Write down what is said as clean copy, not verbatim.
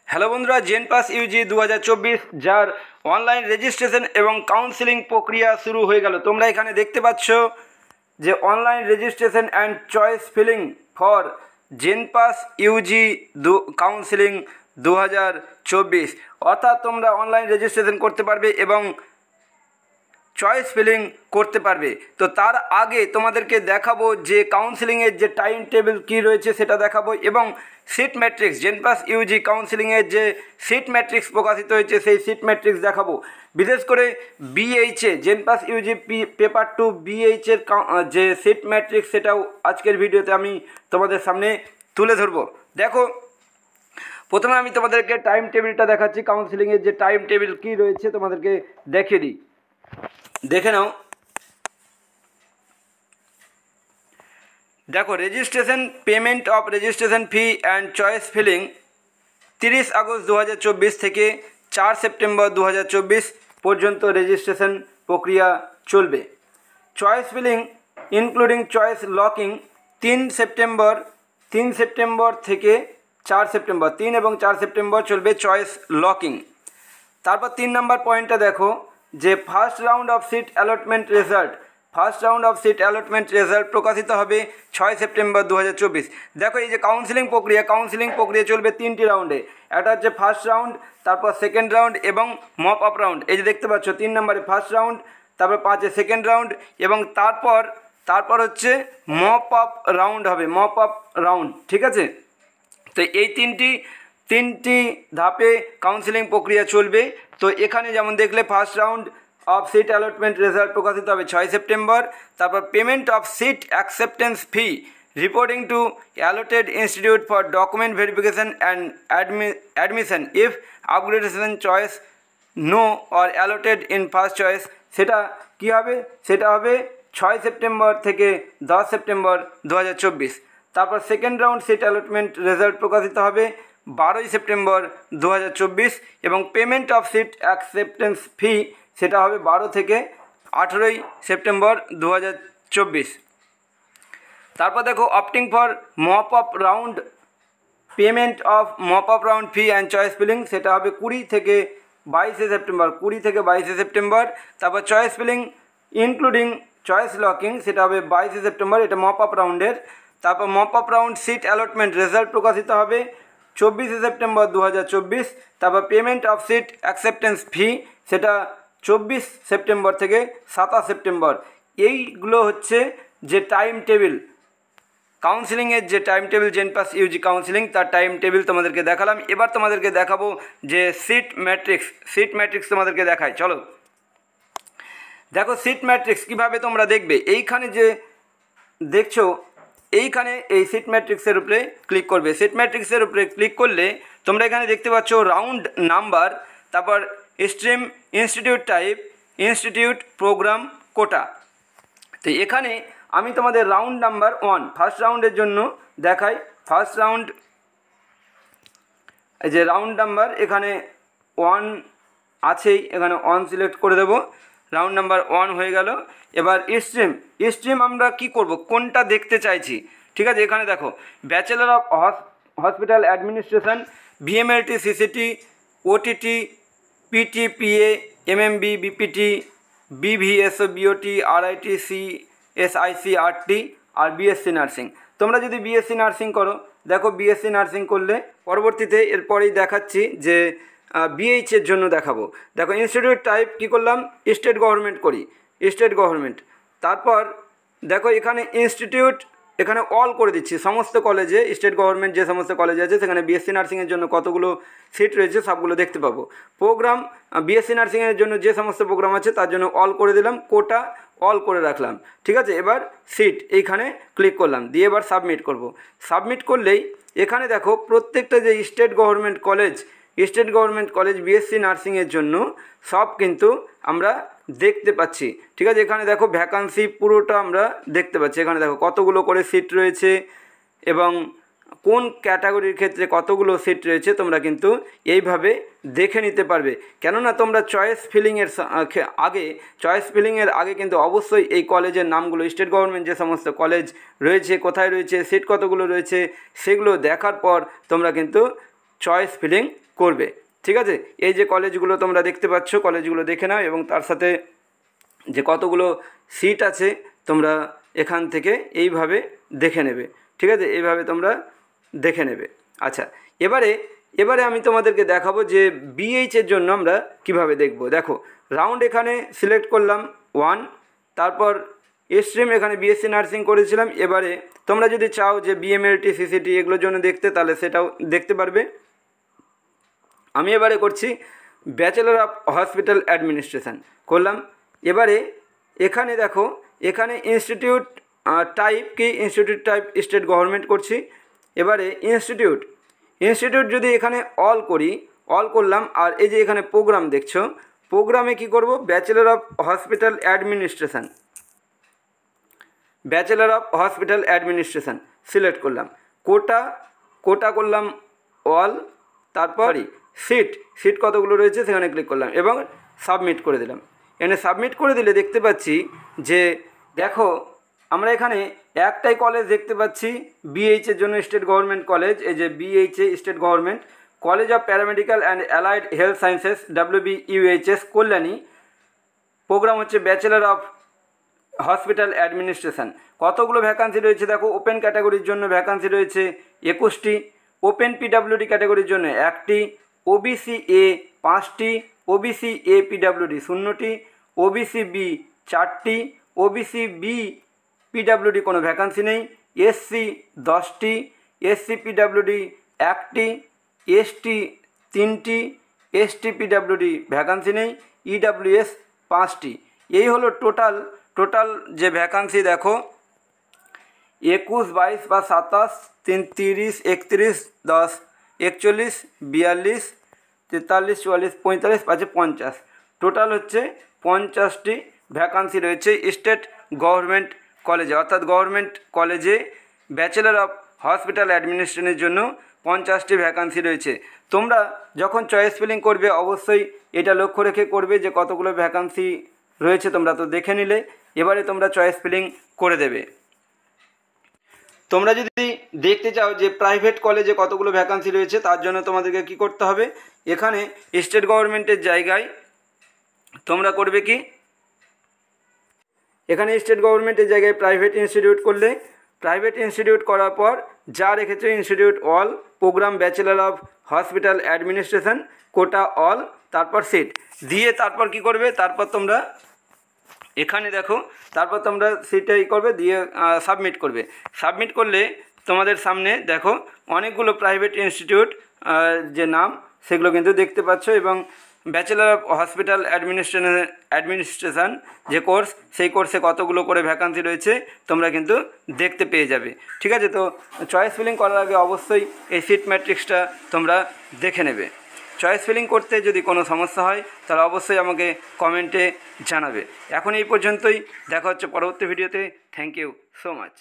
Hello বন্ধুরা, gen pass Yuji 2024 যার online registration এবং কাউন্সেলিং প্রক্রিয়া শুরু হয়ে গেল। তোমরা এখানে দেখতে পাচ্ছ যে online registration and choice filling for JENPAS UG counselling 2024, অর্থাৎ তোমরা অনলাইন রেজিস্ট্রেশন করতে পারবে এবং চয়েস ফিলিং করতে পারবে। তো তার আগে তোমাদেরকে দেখাবো যে কাউন্সেলিংয়ের যে টাইম টেবিল কী রয়েছে সেটা দেখাবো, এবং seat matrix JENPAS UG কাউন্সেলিংয়ের যে সিট ম্যাট্রিক্স প্রকাশিত হয়েছে সেই সিট ম্যাট্রিক্স দেখাবো। বিশেষ করে BHA JENPAS UG paper 2 বিএইচের যে সিট ম্যাট্রিক্স সেটাও আজকের ভিডিওতে আমি তোমাদের সামনে তুলে ধরবো। দেখো, প্রথমে আমি তোমাদেরকে টাইম টেবিলটা দেখাচ্ছি। কাউন্সেলিংয়ের যে টাইম টেবিল কী রয়েছে তোমাদেরকে দেখিয়ে দিই, দেখে নাও। দেখো, registration payment of registration fee and choice feeling 30 August 2024 থেকে 4 সেপ্টেম্বর 2024 পর্যন্ত রেজিস্ট্রেশন প্রক্রিয়া চলবে। Choice filling including choice locking 3 September থেকে 4 সেপ্টেম্বর, 3 এবং 4 সেপ্টেম্বর চলবে চয়েস লকিং। তারপর 3 নম্বর পয়েন্টটা দেখো যে first round of seat allotment result প্রকাশিত হবে 6 সেপ্টেম্বর 2024। দেখো, এই যে কাউন্সেলিং প্রক্রিয়া চলবে 3টি রাউন্ডে। একটা হচ্ছে ফার্স্ট রাউন্ড, তারপর সেকেন্ড রাউন্ড এবং মপ আপ রাউন্ড। এই যে দেখতে পাচ্ছ 3 নম্বরে ফার্স্ট রাউন্ড, তারপর 5-এ সেকেন্ড রাউন্ড, এবং তারপর হচ্ছে মপ আপ রাউন্ড হবে, ঠিক আছে। তো এই তিনটি ধাপে কাউন্সেলিং প্রক্রিয়া চলবে। তো এখানে যেমন দেখলে first round of seat allotment result প্রকাশিত হবে 6 সেপ্টেম্বর। তারপর payment of seat acceptance fee reporting to allotted institute for document verification and admission if upgradation choice no or allotted in first choice, সেটা কী হবে? সেটা হবে 6 সেপ্টেম্বর থেকে 10 September 2024। তারপর second round seat allotment result প্রকাশিত হবে 12 সেপ্টেম্বর 2024, এবং payment of seat acceptance fee সেটা হবে 12 থেকে 18 সেপ্টেম্বর 2024। তারপর দেখো, opting for mop up round payment of mop up round fee and choice filling সেটা হবে 20 থেকে 22 সেপ্টেম্বর। তারপর choice filling including choice locking সেটা হবে 22 সেপ্টেম্বর, এটা মপ আপ রাউন্ডের। তারপর mop up round seat allotment result প্রকাশিত হবে 24 সেপ্টেম্বর 2024। তারপর payment of seat acceptance fee সেটা 24 সেপ্টেম্বর থেকে 27 সেপ্টেম্বর। এইগুলো হচ্ছে যে টাইম টেবিল, কাউন্সেলিংয়ের যে time table JENPAS UG counselling তার টাইম টেবিল তোমাদেরকে দেখালাম। এবার তোমাদেরকে দেখাবো যে সিট ম্যাট্রিক্স তোমাদেরকে দেখায়। চলো দেখো, সিট ম্যাট্রিক্স কীভাবে তোমরা দেখবে। এইখানে যে দেখছো, এইখানে এই সিট ম্যাট্রিক্সের উপরে ক্লিক করবে। সিট ম্যাট্রিক্সের উপরে ক্লিক করলে তোমরা এখানে দেখতে পাচ্ছ রাউন্ড নাম্বার, তারপর stream, institute type, institute, programme, quota. তো এখানে আমি তোমাদের রাউন্ড নাম্বার 1 ফার্স্ট রাউন্ডের জন্য দেখাই। ফার্স্ট রাউন্ড, এই যে রাউন্ড নাম্বার এখানে 1 আছেই, এখানে 1 সিলেক্ট করে দেবো। রাউন্ড নাম্বার 1 হয়ে গেল। এবার স্ট্রিম আমরা কি করব, কোনটা দেখতে চাইছি, ঠিক আছে। এখানে দেখো, bachelor of hospital administration, VMLT, CCT, OTT, PTPA, MMB, BPT, BVSO, BOT, RIT, CSIC, RT, আর বিএসসি নার্সিং। তোমরা যদি বিএসসি নার্সিং করো, দেখো বিএসসি নার্সিং করলে পরবর্তীতে এরপরেই দেখাচ্ছি যে বিএইচের জন্য দেখাবো। দেখো, ইনস্টিটিউট টাইপ কী করলাম, স্টেট গভর্নমেন্ট করি, স্টেট গভর্নমেন্ট। তারপর দেখো এখানে ইনস্টিটিউট, এখানে অল করে দিচ্ছি, সমস্ত কলেজে স্টেট গভর্নমেন্ট যে সমস্ত কলেজ আছে সেখানে বিএসসি নার্সিংয়ের জন্য কতগুলো সিট রয়েছে সবগুলো দেখতে পাবো। প্রোগ্রাম, বিএসসি নার্সিংয়ের জন্য যে সমস্ত প্রোগ্রাম আছে তার জন্য অল করে দিলাম, কোটা অল করে রাখলাম, ঠিক আছে। এবার সিট এইখানে ক্লিক করলাম, দিয়ে এবার সাবমিট করব। সাবমিট করলেই এখানে দেখো প্রত্যেকটা যে স্টেট গভর্নমেন্ট কলেজ বিএসসি নার্সিংয়ের জন্য সব কিন্তু আমরা দেখতে পাচ্ছি, ঠিক আছে। এখানে দেখো ভ্যাকান্সি পুরোটা আমরা দেখতে পাচ্ছি। এখানে দেখো কতগুলো করে সিট রয়েছে এবং কোন ক্যাটাগরির ক্ষেত্রে কতগুলো সিট রয়েছে তোমরা কিন্তু এইভাবে দেখে নিতে পারবে। কেননা তোমরা চয়েস ফিলিংয়ের আগে কিন্তু অবশ্যই এই কলেজের নামগুলো, স্টেট গভর্নমেন্ট যে সমস্ত কলেজ রয়েছে, কোথায় রয়েছে, সিট কতগুলো রয়েছে, সেগুলো দেখার পর তোমরা কিন্তু চয়েস ফিলিং করবে। ঠিক আছে, এই যে কলেজগুলো তোমরা দেখতে পাচ্ছ, কলেজগুলো দেখে নাও এবং তার সাথে যে কতগুলো সিট আছে তোমরা এখান থেকে এইভাবে দেখে নেবে। ঠিক আছে, এইভাবে তোমরা দেখে নেবে। আচ্ছা, এবারে আমি তোমাদেরকে দেখাবো যে বিএইচের জন্য আমরা কিভাবে দেখব। দেখো, রাউন্ড এখানে সিলেক্ট করলাম 1, তারপর স্ট্রিম এখানে বিএসসি নার্সিং করেছিলাম। এবারে তোমরা যদি চাও যে বিএমএলটি সিসিটি এগুলোর জন্য দেখতে, তাহলে সেটাও দেখতে পারবে। আমি এবারে করছি ব্যাচেলর অফ হসপিটাল অ্যাডমিনিস্ট্রেশন করলাম। এবারে এখানে দেখো, এখানে ইনস্টিটিউট টাইপ কি, ইনস্টিটিউট টাইপ স্টেট গভর্নমেন্ট করছি। এবারে ইনস্টিটিউট যদি এখানে অল করি, অল করলাম। আর এই যে এখানে প্রোগ্রাম দেখছো, প্রোগ্রামে কি করব, bachelor of hospital administration, bachelor of hospital administration select করলাম। কোটা করলাম অল, তারপরই সিট কতগুলো রয়েছে সেখানে ক্লিক করলাম এবং সাবমিট করে দিলাম। এখানে সাবমিট করে দিলে দেখতে পাচ্ছি যে দেখো আমরা এখানে একটাই কলেজ দেখতে পাচ্ছি বিএইচের জন্য, স্টেট গভর্নমেন্ট কলেজ। এই যে BHA state government college of paramedical and allied health sciences WBUHS Kalyani. Programme হচ্ছে ব্যাচেলর অফ হসপিটাল অ্যাডমিনিস্ট্রেশন। কতগুলো ভ্যাকান্সি রয়েছে দেখো, ওপেন ক্যাটাগরির জন্য ভ্যাকান্সি রয়েছে 21টি, ওপেন পিডাব্লিউডি ক্যাটাগরির জন্য 1টি, ওবিসি এ 5টি, ওবিসি এ পিডাব্লিউডি 0টি, ওবিসি বি 4টি, ওবিসি বি পিডাব্লিউডি কোনো ভ্যাকান্সি নেই, এসসি 10টি, এসসি পিডাব্লিউডি 1টি, এসটি 3টি, এসটি পিডাব্লিউডি ভ্যাকান্সি নেই, ইডাব্লিউএস 5টি। এই হলো টোটাল যে ভ্যাকান্সি দেখো 21, 22 বা 27, 30, 31, 10, 41, 42, 43, 44, 45, 50, টোটাল হচ্ছে 50টি ভ্যাকান্সি রয়েছে স্টেট গভর্নমেন্ট কলেজে, অর্থাৎ গভর্নমেন্ট কলেজে ব্যাচেলর অফ হসপিটাল অ্যাডমিনিস্ট্রেশনের জন্য 50টি ভ্যাকান্সি রয়েছে। তোমরা যখন চয়েস ফিলিং করবে অবশ্যই এটা লক্ষ্য রেখে করবে যে কতগুলো ভ্যাকান্সি রয়েছে, তোমরা তো দেখে নিলে। এবারে তোমরা চয়েস ফিলিং করে দেবে। তোমরা যদি দেখতে চাও যে প্রাইভেট কলেজে কতগুলো ভ্যাকান্সি রয়েছে, তার জন্য তোমাদেরকে কি করতে হবে, এখানে স্টেট গভর্নমেন্টের জায়গায় তোমরা করবে কি, এখানে স্টেট গভর্নমেন্টের জায়গায় প্রাইভেট ইনস্টিটিউট করলে, প্রাইভেট ইনস্টিটিউট করার পর যা রেখেছে institute all, programme bachelor of hospital administration, quota all, তারপর সিট দিয়ে তারপর কি করবে, তারপর তোমরা এখানে দেখো, তারপর তোমরা সিটটা করবে দিয়ে সাবমিট করবে। সাবমিট করলে তোমাদের সামনে দেখো অনেকগুলো প্রাইভেট ইনস্টিটিউট যে নাম সেগুলো কিন্তু দেখতে পাচ্ছ, এবং ব্যাচেলর অফ হসপিটাল অ্যাডমিনিস্ট্রেশন যে কোর্স, সেই কোর্সে কতগুলো করে ভ্যাকান্সি রয়েছে তোমরা কিন্তু দেখতে পেয়ে যাবে। ঠিক আছে, তো চয়েস ফিলিং করার আগে অবশ্যই এই সিট ম্যাট্রিক্সটা তোমরা দেখে নেবে। চয়েস ফিলিং করতে যদি কোনো সমস্যা হয় তাহলে অবশ্যই আমাকে কমেন্টে জানাবে। এখন এই পর্যন্তই, দেখা হচ্ছে পরবর্তী ভিডিওতে। Thank you so much.